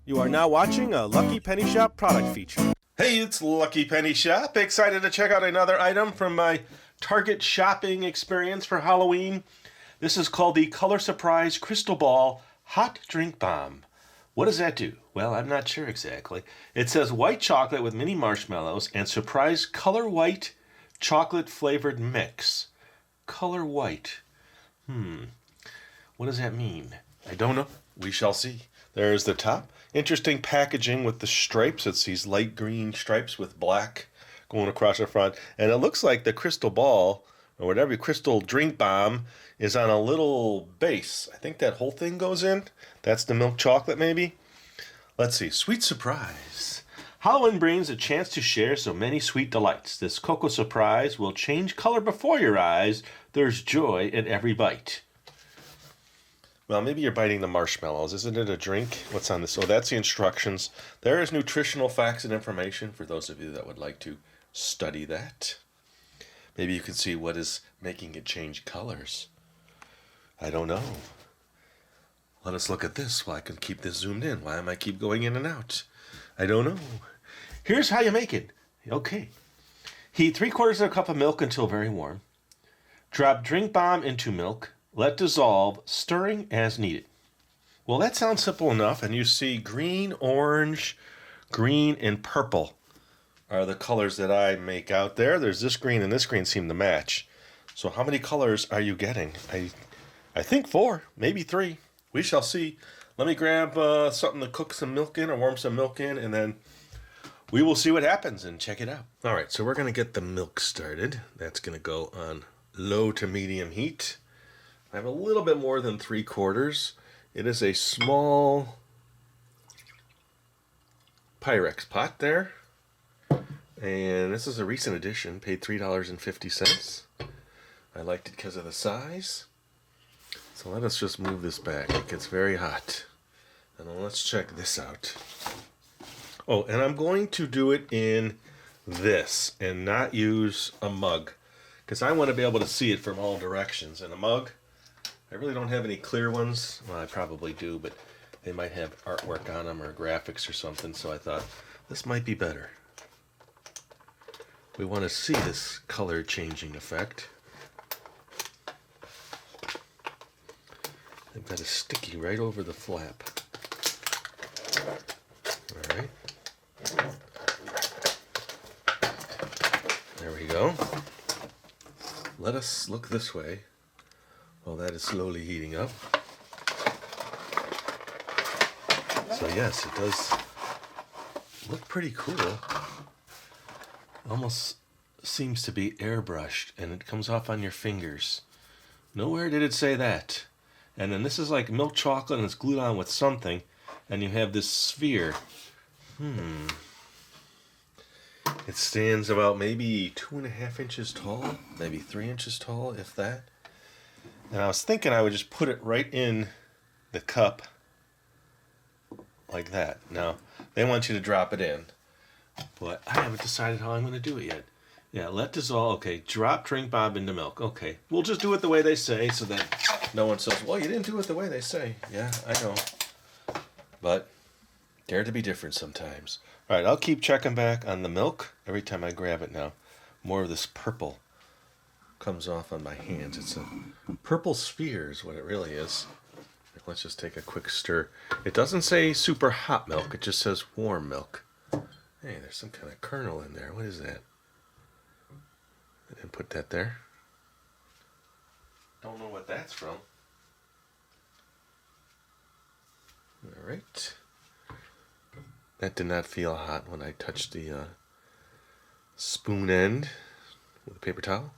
You are now watching a Lucky Penny Shop product feature. Hey, it's Lucky Penny Shop. Excited to check out another item from my Target shopping experience for Halloween. This is called the Color Surprise Crystal Ball Hot Drink Bomb. What does that do? Well, I'm not sure exactly. It says white chocolate with mini marshmallows and surprise color white chocolate flavored mix. Color white. What does that mean? I don't know. We shall see. There's the top. Interesting packaging with the stripes. It's these light green stripes with black going across the front. And it looks like the crystal ball, or whatever, crystal drink bomb, is on a little base. I think that whole thing goes in. That's the milk chocolate, maybe. Let's see. Sweet surprise. Halloween brings a chance to share so many sweet delights. This cocoa surprise will change color before your eyes. There's joy in every bite. Well, maybe you're biting the marshmallows. Isn't it a drink? What's on this? Oh, that's the instructions. There is nutritional facts and information for those of you that would like to study that. Maybe you can see what is making it change colors. I don't know. Let us look at this while I can keep this zoomed in. Why am I keep going in and out? I don't know. Here's how you make it. Okay. Heat 3/4 of a cup of milk until very warm. Drop drink bomb into milk. Let dissolve, stirring as needed. Well, that sounds simple enough, and you see green, orange, green, and purple are the colors that I make out there. There's this green and this green seem to match. So how many colors are you getting? I think 4, maybe 3. We shall see. Let me grab something to cook some milk in or warm some milk in, and then we will see what happens and check it out. All right, so we're going to get the milk started. That's going to go on low to medium heat. I have a little bit more than 3/4. It is a small Pyrex pot there. And this is a recent addition. Paid $3.50. I liked it because of the size. So let us just move this back. It gets very hot. And then let's check this out. Oh, and I'm going to do it in this and not use a mug, because I want to be able to see it from all directions. In a mug, I really don't have any clear ones. Well, I probably do, but they might have artwork on them or graphics or something, so I thought this might be better. We want to see this color changing effect. I've got a sticky right over the flap. All right. There we go. Let us look this way. Well, that is slowly heating up. So yes, it does look pretty cool. Almost seems to be airbrushed, and it comes off on your fingers. Nowhere did it say that. And then this is like milk chocolate, and it's glued on with something, and you have this sphere. It stands about maybe 2.5 inches tall, maybe 3 inches tall, if that. And I was thinking I would just put it right in the cup like that. Now, they want you to drop it in, but I haven't decided how I'm going to do it yet. Yeah, let dissolve. Okay, drop drink bomb into milk. Okay, we'll just do it the way they say so that no one says, well, you didn't do it the way they say. Yeah, I know. But dare to be different sometimes. All right, I'll keep checking back on the milk every time I grab it now. More of this purple comes off on my hands. It's a purple sphere is what it really is. Let's just take a quick stir. It doesn't say super hot milk. It just says warm milk. Hey, there's some kind of kernel in there. What is that? I didn't put that there. Don't know what that's from. All right. That did not feel hot when I touched the spoon end with a paper towel.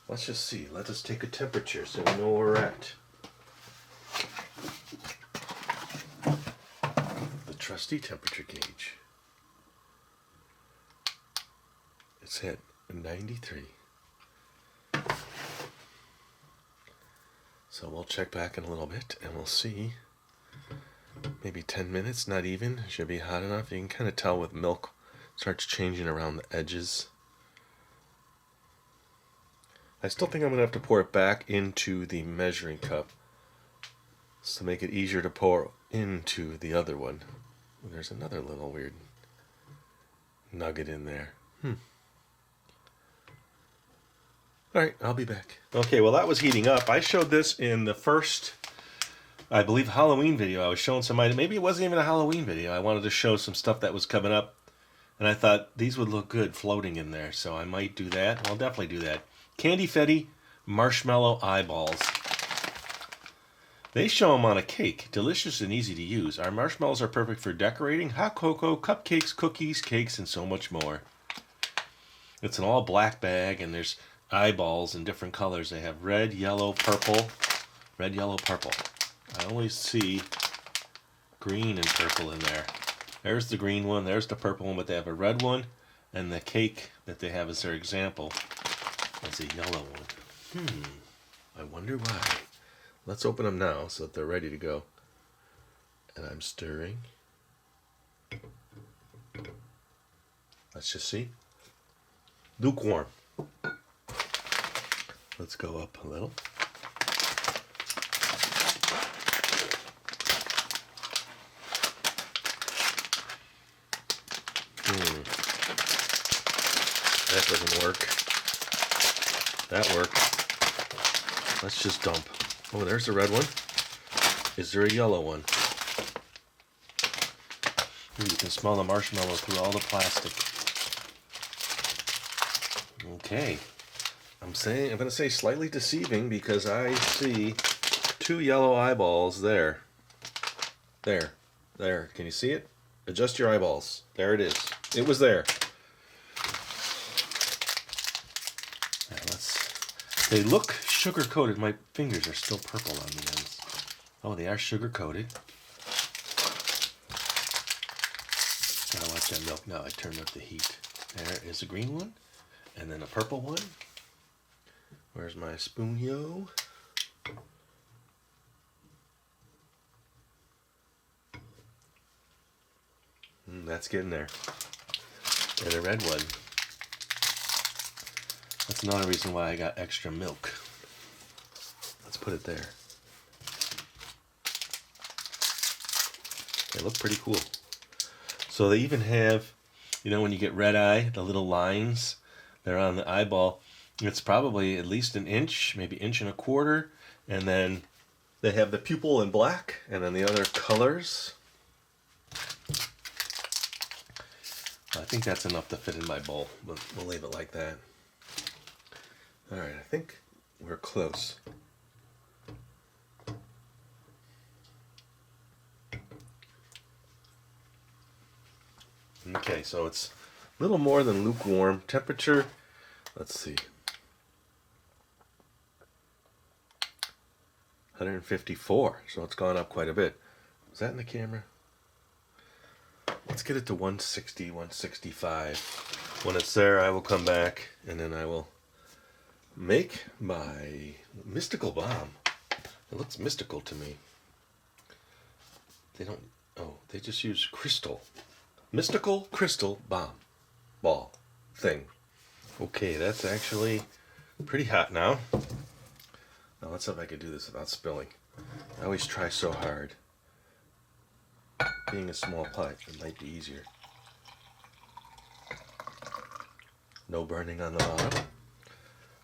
Let's just see. Let us take a temperature so we know where we're at. The trusty temperature gauge. It's at 93. So we'll check back in a little bit and we'll see. Maybe 10 minutes, not even. Should be hot enough. You can kind of tell with milk. It starts changing around the edges. I still think I'm going to have to pour it back into the measuring cup to make it easier to pour into the other one. There's another little weird nugget in there. Alright, I'll be back. Okay, well that was heating up. I showed this in the first, I believe, Halloween video. I was showing somebody, maybe it wasn't even a Halloween video. I wanted to show some stuff that was coming up. And I thought these would look good floating in there. So I might do that. I'll definitely do that. Candy Fetti marshmallow eyeballs. They show them on a cake. Delicious and easy to use. Our marshmallows are perfect for decorating, hot cocoa, cupcakes, cookies, cakes, and so much more. It's an all black bag, and there's eyeballs in different colors. They have red, yellow, purple. Red, yellow, purple. I only see green and purple in there. There's the green one. There's the purple one, but they have a red one. And the cake that they have as their example is a yellow one. I wonder why. Let's open them now so that they're ready to go. And I'm stirring. Let's just see. Lukewarm. Let's go up a little. That doesn't work. That worked. Let's just dump. Oh, there's the red one. Is there a yellow one? Ooh, you can smell the marshmallow through all the plastic. Okay. I'm going to say slightly deceiving because I see 2 yellow eyeballs there. There. Can you see it? Adjust your eyeballs. There it is. It was there. They look sugar-coated. My fingers are still purple on the ends. Oh, they are sugar-coated. Gotta watch that milk. Now I turned up the heat. There is a green one. And then a purple one. Where's my spoon, yo? That's getting there. And a red one. That's another reason why I got extra milk. Let's put it there. They look pretty cool. So they even have, when you get red eye, the little lines, they're on the eyeball. It's probably at least an inch, maybe 1.25 inches. And then they have the pupil in black, and then the other colors. I think that's enough to fit in my bowl, but we'll leave it like that. Alright, I think we're close. Okay, so it's a little more than lukewarm. Temperature, let's see. 154, so it's gone up quite a bit. Is that in the camera? Let's get it to 160, 165. When it's there, I will come back, and then I will make my mystical bomb. It looks mystical to me. They just use crystal. Mystical crystal bomb. Ball. Thing. Okay, that's actually pretty hot now. Now let's see if I can do this without spilling. I always try so hard. Being a small pot, it might be easier. No burning on the bottom.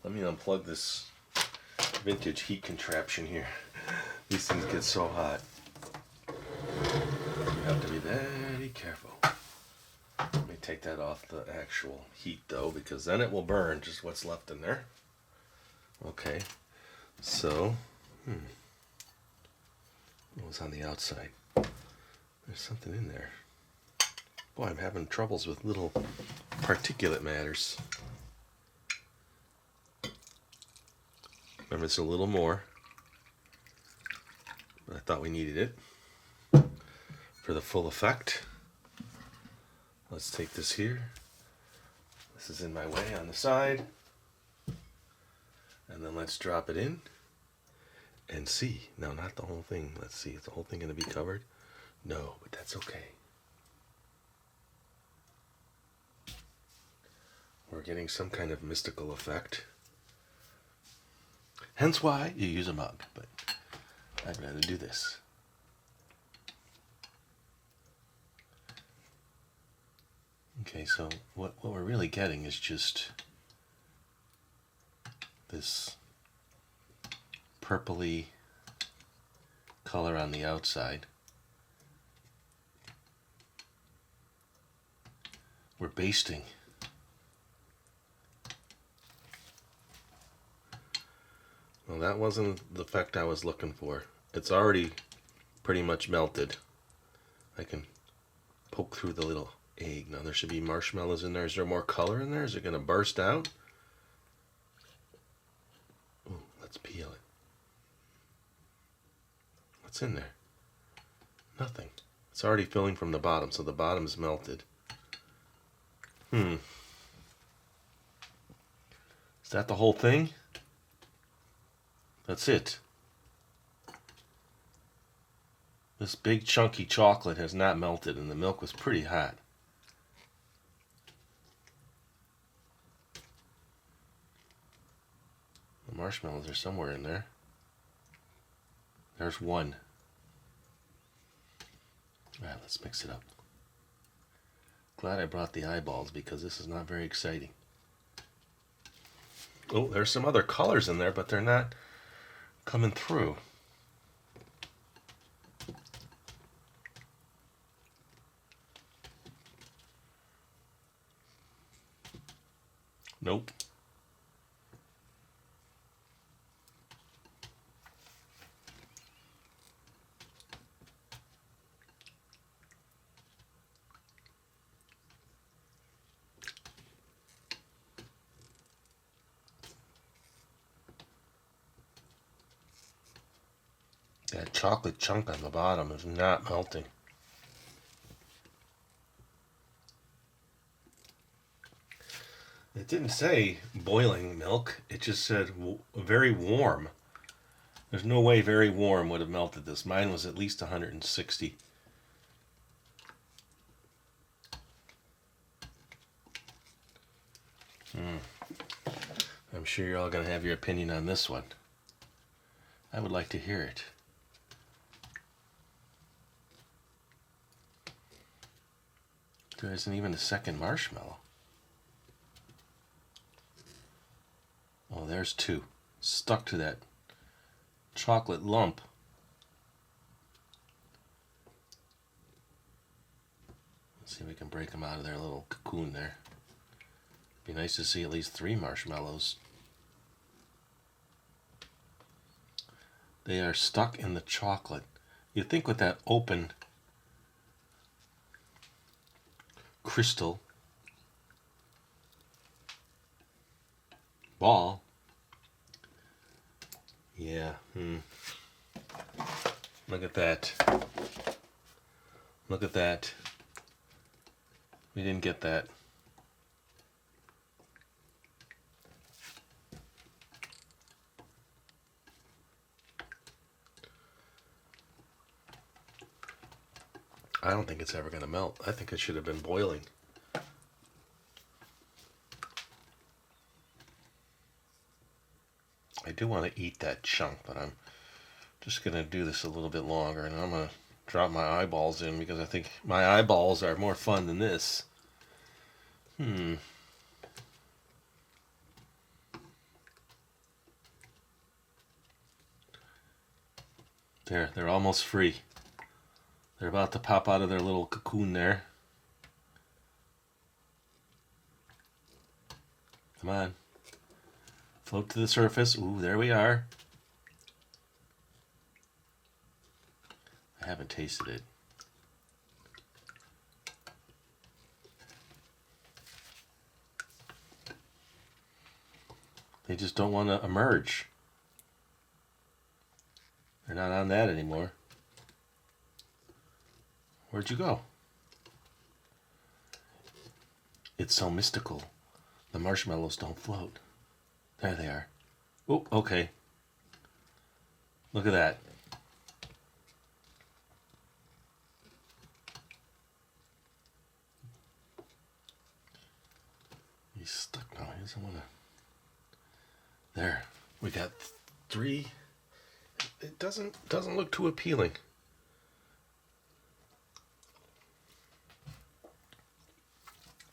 Let me unplug this vintage heat contraption here. These things get so hot. You have to be very careful. Let me take that off the actual heat though, because then it will burn just what's left in there. Okay, so, what was on the outside? There's something in there. Boy, I'm having troubles with little particulate matters. Remember, it's a little more, but I thought we needed it for the full effect. Let's take this here. This is in my way on the side. And then let's drop it in and see. No, not the whole thing. Let's see. Is the whole thing going to be covered? No, but that's okay. We're getting some kind of mystical effect. Hence why you use a mug, but I'd rather do this. Okay, so what we're really getting is just this purpley color on the outside. We're basting. Well, that wasn't the effect I was looking for. It's already pretty much melted. I can poke through the little egg. Now there should be marshmallows in there. Is there more color in there? Is it going to burst out? Ooh, let's peel it. What's in there? Nothing. It's already filling from the bottom, so the bottom's melted. Is that the whole thing? That's it. This big chunky chocolate has not melted, and the milk was pretty hot. The marshmallows are somewhere in there. There's one. Alright, let's mix it up. Glad I brought the eyeballs because this is not very exciting. Oh, there's some other colors in there, but they're not coming through. Nope. That chocolate chunk on the bottom is not melting. It didn't say boiling milk. It just said very warm. There's no way very warm would have melted this. Mine was at least 160. I'm sure you're all going to have your opinion on this one. I would like to hear it. There isn't even a second marshmallow. Oh, there's two. Stuck to that chocolate lump. Let's see if we can break them out of their little cocoon there. Be nice to see at least 3 marshmallows. They are stuck in the chocolate. You'd think with that open crystal ball. Yeah. Look at that. Look at that. We didn't get that. I don't think it's ever going to melt. I think it should have been boiling. I do want to eat that chunk, but I'm just going to do this a little bit longer, and I'm going to drop my eyeballs in because I think my eyeballs are more fun than this. There, they're almost free. They're about to pop out of their little cocoon there. Come on. Float to the surface. Ooh, there we are. I haven't tasted it. They just don't want to emerge. They're not on that anymore. Where'd you go? It's so mystical. The marshmallows don't float. There they are. Oh, okay. Look at that. He's stuck now. He doesn't want to. There. We got 3. It doesn't look too appealing.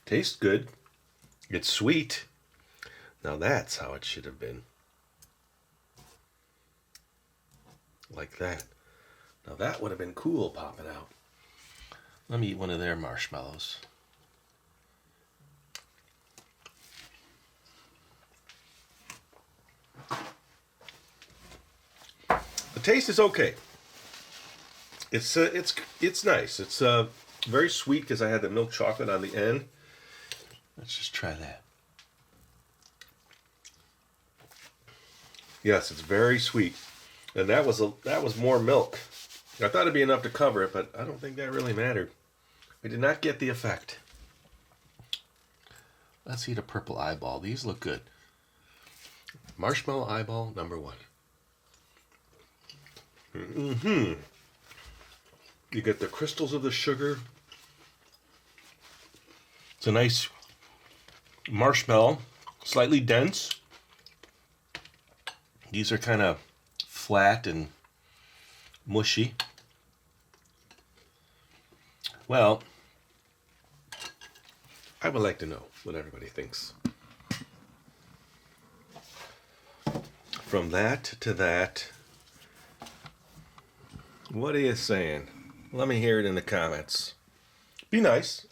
Tastes good. It's sweet. Now that's how it should have been. Like that. Now that would have been cool popping out. Let me eat one of their marshmallows. The taste is okay. It's nice. It's very sweet because I had the milk chocolate on the end. Let's just try that. Yes, it's very sweet, and that was more milk. I thought it'd be enough to cover it, but I don't think that really mattered. I did not get the effect. Let's eat a purple eyeball. These look good. Marshmallow eyeball number 1. You get the crystals of the sugar. It's a nice marshmallow, slightly dense. These are kind of flat and mushy. Well, I would like to know what everybody thinks. From that to that, what are you saying? Let me hear it in the comments. Be nice.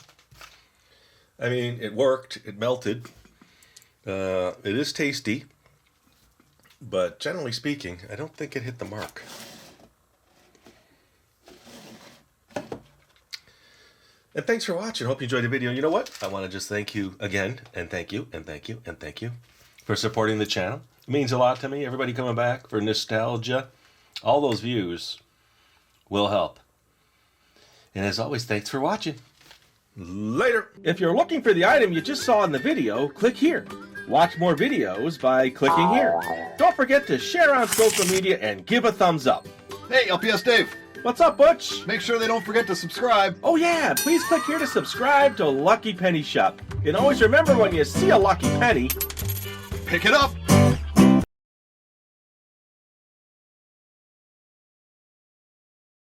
I mean, it worked. It melted. It is tasty. But generally speaking, I don't think it hit the mark. And thanks for watching. Hope you enjoyed the video. You know what? I want to just thank you again, and thank you, and thank you, and thank you for supporting the channel. It means a lot to me. Everybody coming back for nostalgia. All those views will help. And as always, thanks for watching. Later. If you're looking for the item you just saw in the video, click here. Watch more videos by clicking here. Don't forget to share on social media and give a thumbs up. Hey, LPS Dave. What's up, Butch? Make sure they don't forget to subscribe. Oh yeah, please click here to subscribe to Lucky Penny Shop. And always remember, when you see a lucky penny, pick it up.